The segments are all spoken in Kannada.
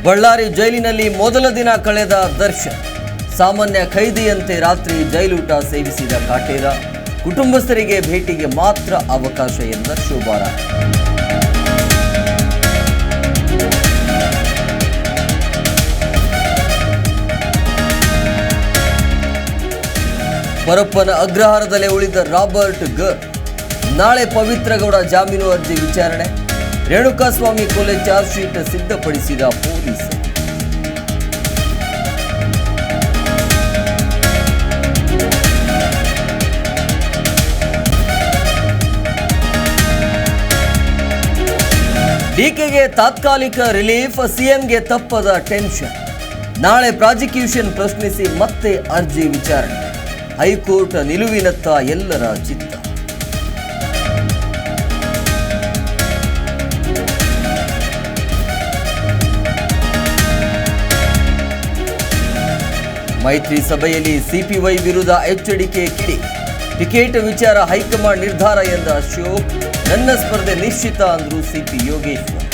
ಬಳ್ಳಾರಿ ಜೈಲಿನಲ್ಲಿ ಮೊದಲ ದಿನ ಕಳೆದ ದರ್ಶನ್. ಸಾಮಾನ್ಯ ಖೈದಿಯಂತೆ ರಾತ್ರಿ ಜೈಲೂಟ ಸೇವಿಸಿದ ಕಾಟೇರ. ಕುಟುಂಬಸ್ಥರಿಗೆ ಭೇಟಿಗೆ ಮಾತ್ರ ಅವಕಾಶ ಎಂದ ಶೋಭಾರಾಣಿ. ಪರಪ್ಪನ ಅಗ್ರಹಾರದಲ್ಲೇ ಉಳಿದ ರಾಬರ್ಟ್ ಗರ್. ನಾಳೆ ಪವಿತ್ರಗೌಡ ಜಾಮೀನು ಅರ್ಜಿ ವಿಚಾರಣೆ. ರೇಣುಕಾಸ್ವಾಮಿ ಕೊಲೆ ಚಾರ್ಜ್ ಶೀಟ್ ಸಿದ್ಧಪಡಿಸಿದ ಪೊಲೀಸರು. ಡಿಕೆಗೆ ತಾತ್ಕಾಲಿಕ ರಿಲೀಫ್, ಸಿಎಂಗೆ ತಪ್ಪದ ಟೆನ್ಷನ್. ನಾಳೆ ಪ್ರಾಸಿಕ್ಯೂಷನ್ ಪ್ರಶ್ನಿಸಿ ಮತ್ತೆ ಅರ್ಜಿ ವಿಚಾರಣೆ. ಹೈಕೋರ್ಟ್ ನಿಲುವಿನತ್ತ ಎಲ್ಲರ ಚಿತ್ತ. ಮೈತ್ರಿ ಸಭೆಯಲ್ಲಿ ಸಿಪಿವೈ ವಿರುದ್ಧ ಎಚ್ಡಿಕೆ ಕಿಡಿ. ಟಿಕೆಟ್ ವಿಚಾರ ಹೈಕಮಾಂಡ್ ನಿರ್ಧಾರ ಎಂದ ಅಶೋಕ್. ನನ್ನ ಸ್ಪರ್ಧೆ ನಿಶ್ಚಿತ ಅಂದ್ರು ಸಿಪಿ ಯೋಗೇಶ್ವರ್.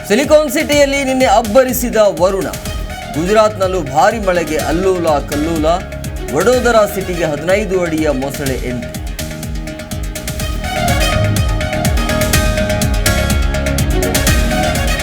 ಸಿಲಿಕಾನ್ ಸಿಟಿಯಲ್ಲಿ ನಿನ್ನೆ ಅಬ್ಬರಿಸಿದ ವರುಣ. ಗುಜರಾತ್ನಲ್ಲೂ ಭಾರಿ ಮಳೆಗೆ ಅಲ್ಲೋಲ ಕಲ್ಲೋಲ. ವಡೋದರಾ ಸಿಟಿಗೆ 15 ಅಡಿಯ ಮೊಸಳೆ ಎಂಟ್ರಿ.